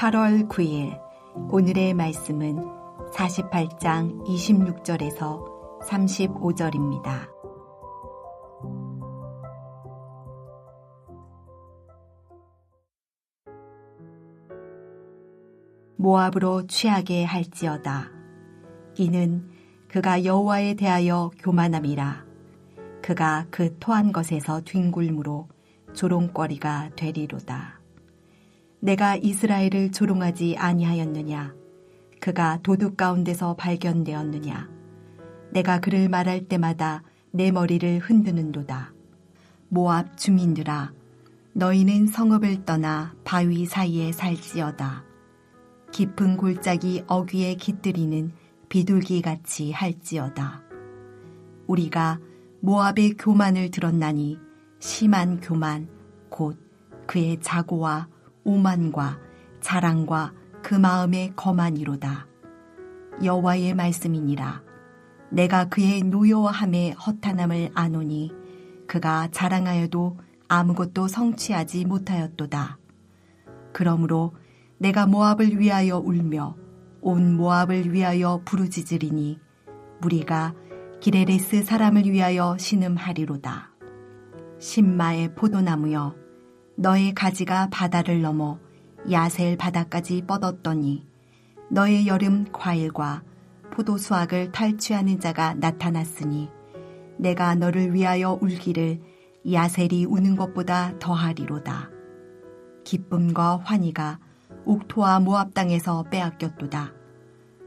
8월 9일 오늘의 말씀은 48장 26절에서 35절입니다. 모압으로 취하게 할지어다. 이는 그가 여호와에 대하여 교만함이라. 그가 그 토한 것에서 뒹굴므로 조롱거리가 되리로다. 내가 이스라엘을 조롱하지 아니하였느냐? 그가 도둑 가운데서 발견되었느냐? 내가 그를 말할 때마다 내 머리를 흔드는도다. 모압 주민들아, 너희는 성읍을 떠나 바위 사이에 살지어다. 깊은 골짜기 어귀에 깃들이는 비둘기같이 할지어다. 우리가 모압의 교만을 들었나니 심한 교만, 곧 그의 자고와 오만과 자랑과 그 마음의 거만이로다. 여호와의 말씀이니라. 내가 그의 노여함의 허탄함을 아노니 그가 자랑하여도 아무것도 성취하지 못하였도다. 그러므로 내가 모압을 위하여 울며 온 모압을 위하여 부르짖으리니 무리가 기레레스 사람을 위하여 신음하리로다. 신마의 포도나무여, 너의 가지가 바다를 넘어 야셀 바다까지 뻗었더니 너의 여름 과일과 포도 수확을 탈취하는 자가 나타났으니 내가 너를 위하여 울기를 야셀이 우는 것보다 더하리로다. 기쁨과 환희가 옥토와 모압 땅에서 빼앗겼도다.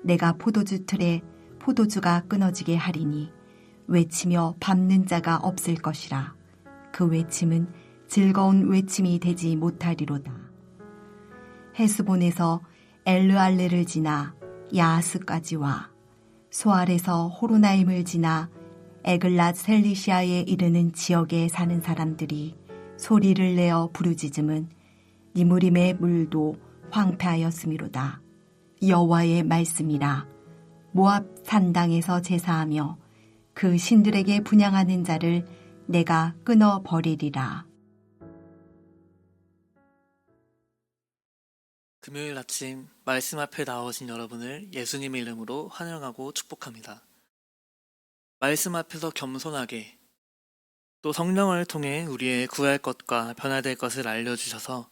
내가 포도주 틀에 포도주가 끊어지게 하리니 외치며 밟는 자가 없을 것이라. 그 외침은 즐거운 외침이 되지 못하리로다. 헤스본에서 엘르알레를 지나 야하스까지 와 소알에서 호로나임을 지나 에글랏 셀리시아에 이르는 지역에 사는 사람들이 소리를 내어 부르짖음은 니무림의 물도 황폐하였음이로다. 여호와의 말씀이라. 모압 산당에서 제사하며 그 신들에게 분향하는 자를 내가 끊어 버리리라. 금요일 아침 말씀 앞에 나오신 여러분을 예수님의 이름으로 환영하고 축복합니다. 말씀 앞에서 겸손하게 또 성령을 통해 우리의 구할 것과 변화될 것을 알려주셔서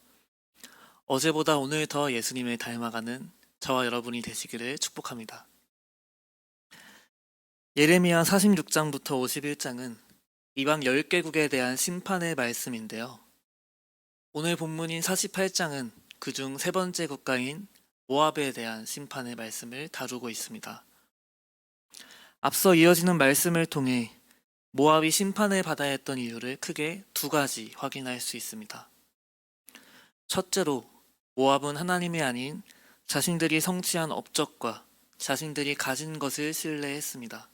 어제보다 오늘 더 예수님을 닮아가는 저와 여러분이 되시기를 축복합니다. 예레미야 46장부터 51장은 이방 10개국에 대한 심판의 말씀인데요. 오늘 본문인 48장은 그중 세 번째 국가인 모압에 대한 심판의 말씀을 다루고 있습니다. 앞서 이어지는 말씀을 통해 모압이 심판을 받아야 했던 이유를 크게 두 가지 확인할 수 있습니다. 첫째로 모압은 하나님이 아닌 자신들이 성취한 업적과 자신들이 가진 것을 신뢰했습니다.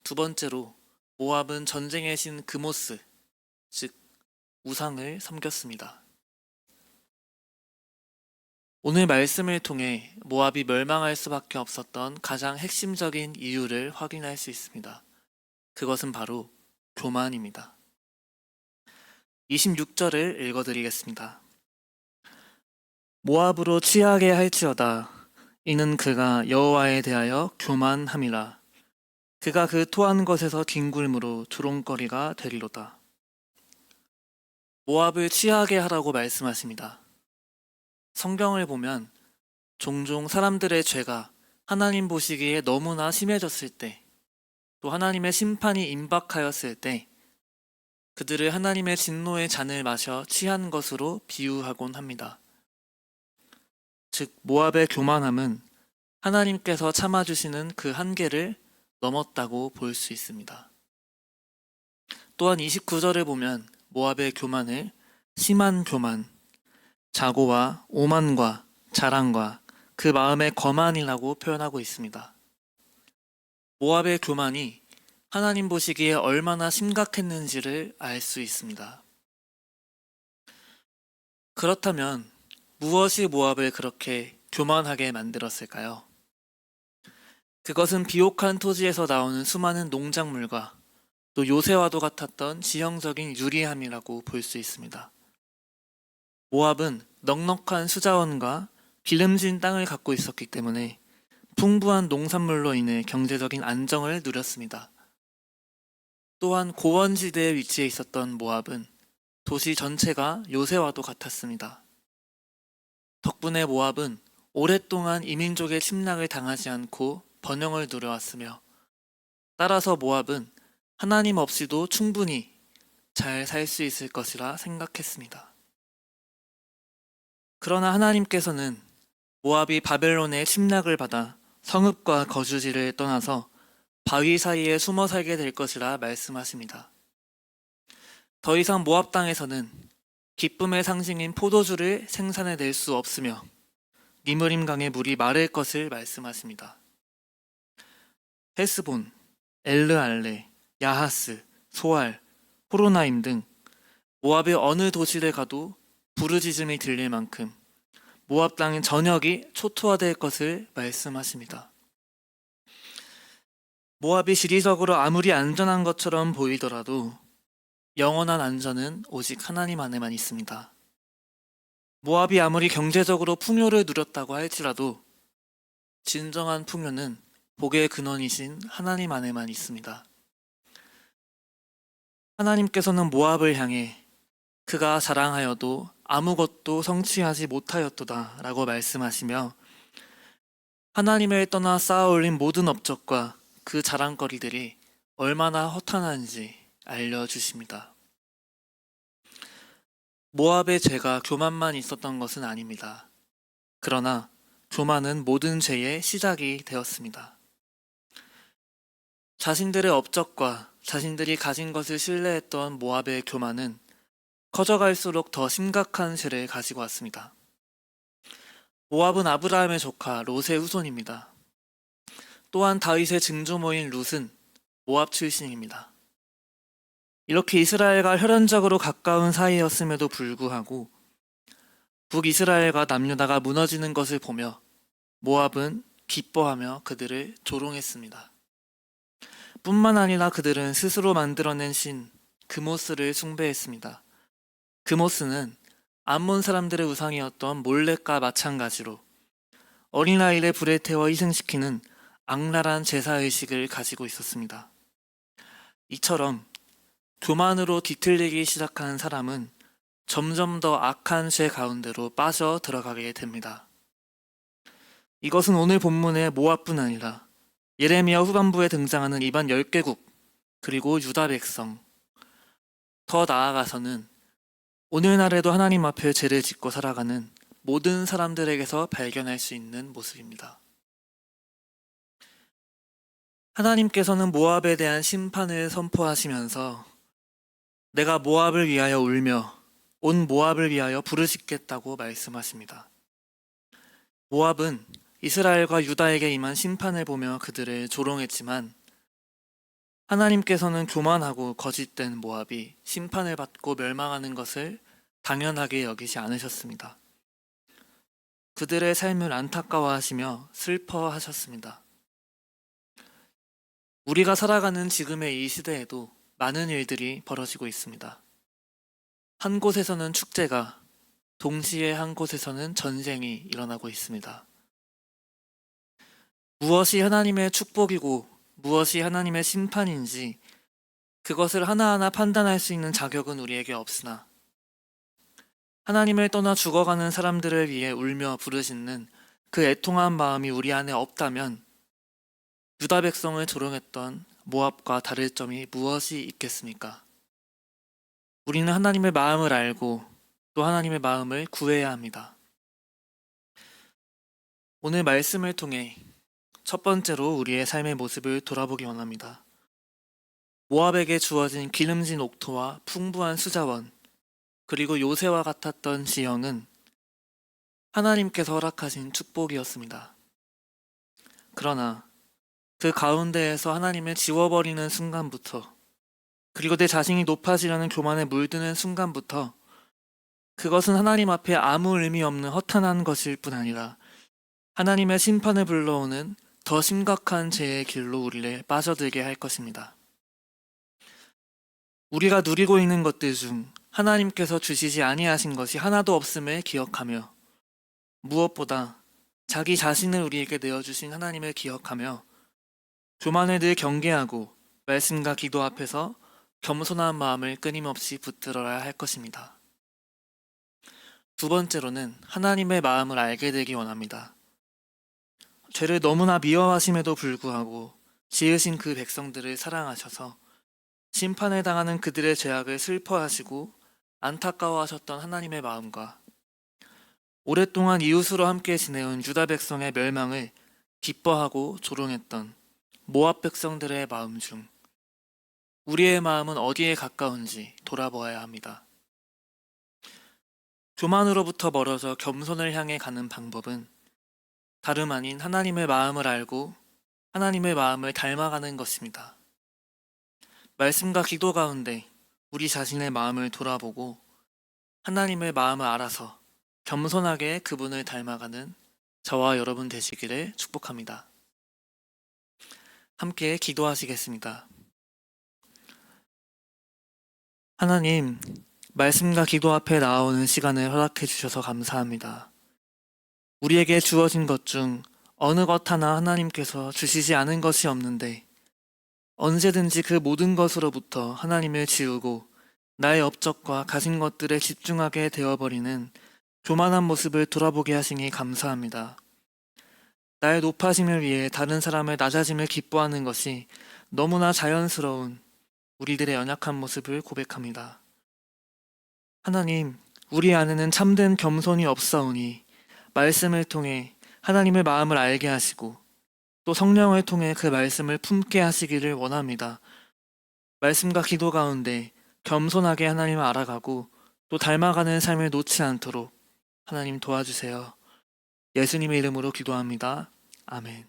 두 번째로 모압은 전쟁의 신 그모스, 즉 우상을 섬겼습니다. 오늘 말씀을 통해 모압이 멸망할 수밖에 없었던 가장 핵심적인 이유를 확인할 수 있습니다. 그것은 바로 교만입니다. 26절을 읽어드리겠습니다. 모압으로 취하게 할지어다. 이는 그가 여호와에 대하여 교만함이라. 그가 그 토한 것에서 뒹굴므로 조롱거리가 되리로다. 모압을 취하게 하라고 말씀하십니다. 성경을 보면 종종 사람들의 죄가 하나님 보시기에 너무나 심해졌을 때, 또 하나님의 심판이 임박하였을 때 그들을 하나님의 진노의 잔을 마셔 취한 것으로 비유하곤 합니다. 즉 모압의 교만함은 하나님께서 참아주시는 그 한계를 넘었다고 볼 수 있습니다. 또한 29절을 보면 모압의 교만을 심한 교만, 자고와 오만과 자랑과 그 마음의 거만이라고 표현하고 있습니다. 모압의 교만이 하나님 보시기에 얼마나 심각했는지를 알 수 있습니다. 그렇다면 무엇이 모압을 그렇게 교만하게 만들었을까요? 그것은 비옥한 토지에서 나오는 수많은 농작물과 또 요새와도 같았던 지형적인 유리함이라고 볼 수 있습니다. 모압은 넉넉한 수자원과 기름진 땅을 갖고 있었기 때문에 풍부한 농산물로 인해 경제적인 안정을 누렸습니다. 또한 고원지대에 위치해 있었던 모압은 도시 전체가 요새와도 같았습니다. 덕분에 모압은 오랫동안 이민족의 침략을 당하지 않고 번영을 누려왔으며, 따라서 모압은 하나님 없이도 충분히 잘 살 수 있을 것이라 생각했습니다. 그러나 하나님께서는 모압이 바벨론의 침략을 받아 성읍과 거주지를 떠나서 바위 사이에 숨어 살게 될 것이라 말씀하십니다. 더 이상 모압 땅에서는 기쁨의 상징인 포도주를 생산해낼 수 없으며 니므림 강의 물이 마를 것을 말씀하십니다. 헤스본, 엘르알레, 야하스, 소알, 호로나임 등 모압의 어느 도시를 가도 부르짖음이 들릴 만큼 모압 땅의 전역이 초토화될 것을 말씀하십니다. 모압이 지리적으로 아무리 안전한 것처럼 보이더라도 영원한 안전은 오직 하나님 안에만 있습니다. 모압이 아무리 경제적으로 풍요를 누렸다고 할지라도 진정한 풍요는 복의 근원이신 하나님 안에만 있습니다. 하나님께서는 모압을 향해 그가 자랑하여도 아무것도 성취하지 못하였도다 라고 말씀하시며, 하나님을 떠나 쌓아올린 모든 업적과 그 자랑거리들이 얼마나 허탄한지 알려주십니다. 모압의 죄가 교만만 있었던 것은 아닙니다. 그러나 교만은 모든 죄의 시작이 되었습니다. 자신들의 업적과 자신들이 가진 것을 신뢰했던 모압의 교만은 커져갈수록 더 심각한 죄를 가지고 왔습니다. 모압은 아브라함의 조카 롯의 후손입니다. 또한 다윗의 증조모인 룻은 모압 출신입니다. 이렇게 이스라엘과 혈연적으로 가까운 사이였음에도 불구하고 북이스라엘과 남유다가 무너지는 것을 보며 모압은 기뻐하며 그들을 조롱했습니다. 뿐만 아니라 그들은 스스로 만들어낸 신 그모스를 숭배했습니다. 그모스는 암몬 사람들의 우상이었던 몰렉과 마찬가지로 어린아이를 불에 태워 희생시키는 악랄한 제사의식을 가지고 있었습니다. 이처럼 교만으로 뒤틀리기 시작한 사람은 점점 더 악한 죄 가운데로 빠져 들어가게 됩니다. 이것은 오늘 본문의 모압뿐 아니라 예레미야 후반부에 등장하는 이방 10개국, 그리고 유다 백성, 더 나아가서는 오늘날에도 하나님 앞에 죄를 짓고 살아가는 모든 사람들에게서 발견할 수 있는 모습입니다. 하나님께서는 모압에 대한 심판을 선포하시면서 내가 모압을 위하여 울며 온 모압을 위하여 부르짖겠다고 말씀하십니다. 모압은 이스라엘과 유다에게 임한 심판을 보며 그들을 조롱했지만 하나님께서는 교만하고 거짓된 모압이 심판을 받고 멸망하는 것을 당연하게 여기지 않으셨습니다. 그들의 삶을 안타까워하시며 슬퍼하셨습니다. 우리가 살아가는 지금의 이 시대에도 많은 일들이 벌어지고 있습니다. 한 곳에서는 축제가, 동시에 한 곳에서는 전쟁이 일어나고 있습니다. 무엇이 하나님의 축복이고 무엇이 하나님의 심판인지 그것을 하나하나 판단할 수 있는 자격은 우리에게 없으나 하나님을 떠나 죽어가는 사람들을 위해 울며 부르짖는 그 애통한 마음이 우리 안에 없다면 유다 백성을 조롱했던 모압과 다를 점이 무엇이 있겠습니까? 우리는 하나님의 마음을 알고 또 하나님의 마음을 구해야 합니다. 오늘 말씀을 통해 첫 번째로 우리의 삶의 모습을 돌아보기 원합니다. 모압에게 주어진 기름진 옥토와 풍부한 수자원, 그리고 요새와 같았던 지형은 하나님께서 허락하신 축복이었습니다. 그러나 그 가운데에서 하나님을 지워버리는 순간부터, 그리고 내 자신이 높아지려는 교만에 물드는 순간부터 그것은 하나님 앞에 아무 의미 없는 허탄한 것일 뿐 아니라 하나님의 심판을 불러오는 더 심각한 죄의 길로 우리를 빠져들게 할 것입니다. 우리가 누리고 있는 것들 중 하나님께서 주시지 아니하신 것이 하나도 없음을 기억하며 무엇보다 자기 자신을 우리에게 내어주신 하나님을 기억하며 교만을 늘 경계하고 말씀과 기도 앞에서 겸손한 마음을 끊임없이 붙들어야 할 것입니다. 두 번째로는 하나님의 마음을 알게 되기 원합니다. 죄를 너무나 미워하심에도 불구하고 지으신 그 백성들을 사랑하셔서 심판을 당하는 그들의 죄악을 슬퍼하시고 안타까워하셨던 하나님의 마음과 오랫동안 이웃으로 함께 지내온 유다 백성의 멸망을 기뻐하고 조롱했던 모압 백성들의 마음 중 우리의 마음은 어디에 가까운지 돌아보아야 합니다. 교만으로부터 멀어져 겸손을 향해 가는 방법은 다름 아닌 하나님의 마음을 알고 하나님의 마음을 닮아가는 것입니다. 말씀과 기도 가운데 우리 자신의 마음을 돌아보고 하나님의 마음을 알아서 겸손하게 그분을 닮아가는 저와 여러분 되시기를 축복합니다. 함께 기도하시겠습니다. 하나님, 말씀과 기도 앞에 나아오는 시간을 허락해 주셔서 감사합니다. 우리에게 주어진 것 중 어느 것 하나 하나님께서 주시지 않은 것이 없는데 언제든지 그 모든 것으로부터 하나님을 지우고 나의 업적과 가진 것들에 집중하게 되어버리는 교만한 모습을 돌아보게 하시니 감사합니다. 나의 높아짐을 위해 다른 사람의 낮아짐을 기뻐하는 것이 너무나 자연스러운 우리들의 연약한 모습을 고백합니다. 하나님, 우리 안에는 참된 겸손이 없사오니 말씀을 통해 하나님의 마음을 알게 하시고 또 성령을 통해 그 말씀을 품게 하시기를 원합니다. 말씀과 기도 가운데 겸손하게 하나님을 알아가고 또 닮아가는 삶을 놓지 않도록 하나님 도와주세요. 예수님의 이름으로 기도합니다. 아멘.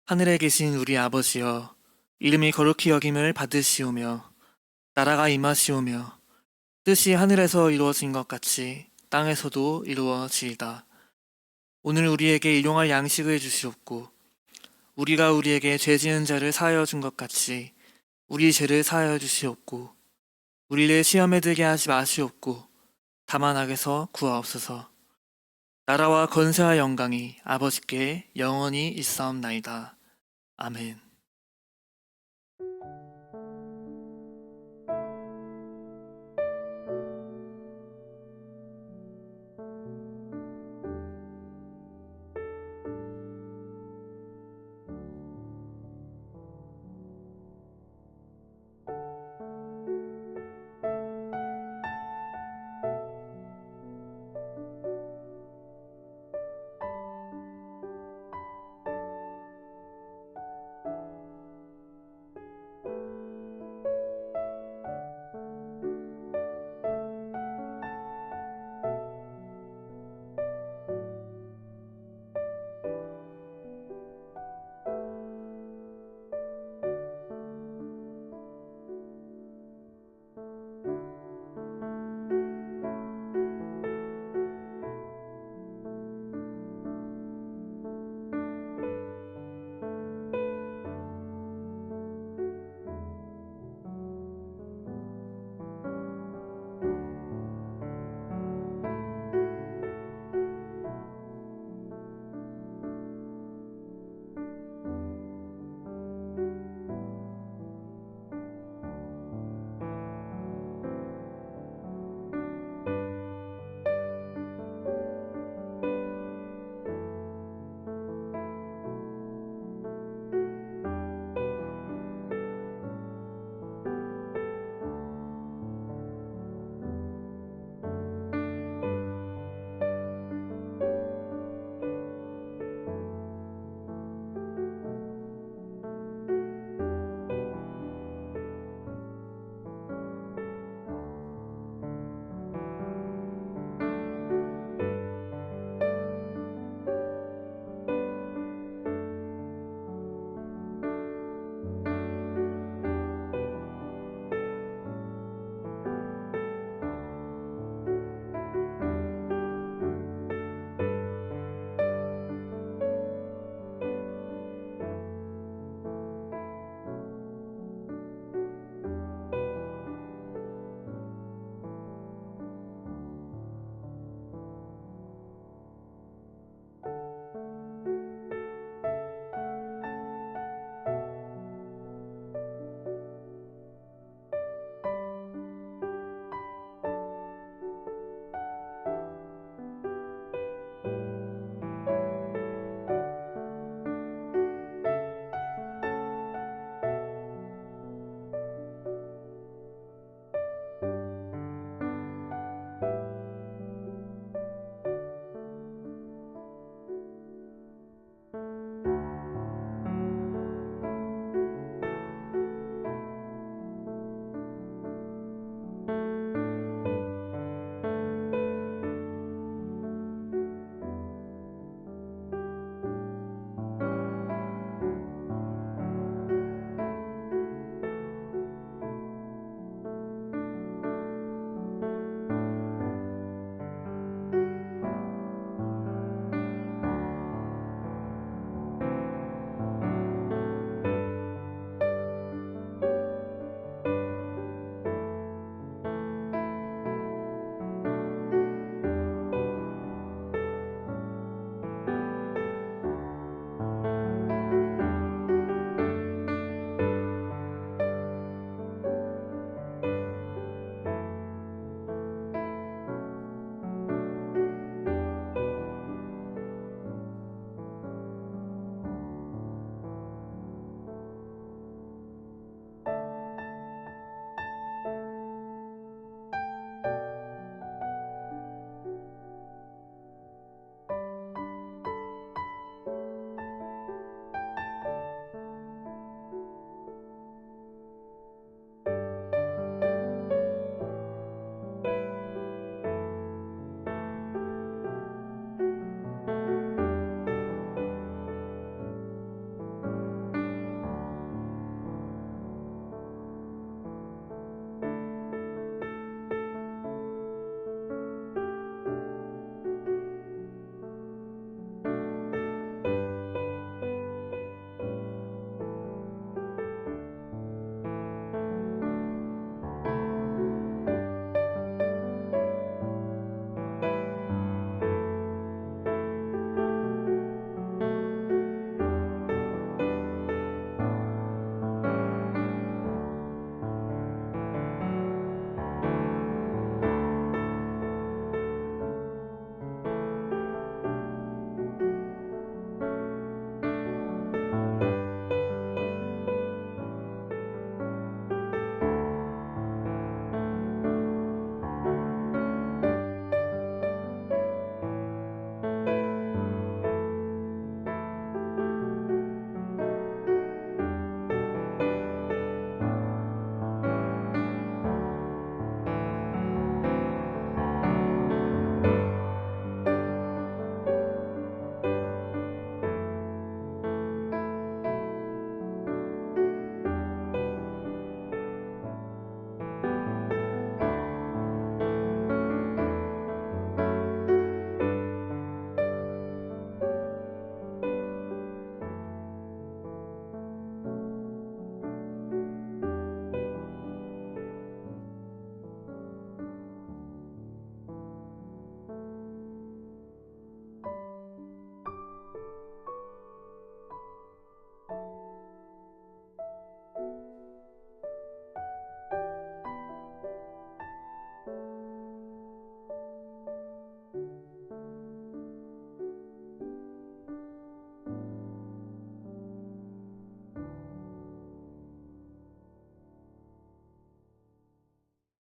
하늘에 계신 우리 아버지여, 이름이 거룩히 여김을 받으시오며 나라가 임하시오며 뜻이 하늘에서 이루어진 것 같이 땅에서도 이루어지이다. 오늘 우리에게 일용할 양식을 주시옵고 우리가 우리에게 죄 지은 자를 사하여 준 것 같이 우리 죄를 사하여 주시옵고 우리를 시험에 들게 하지 마시옵고 다만 악에서 구하옵소서. 나라와 권세와 영광이 아버지께 영원히 있사옵나이다. 아멘.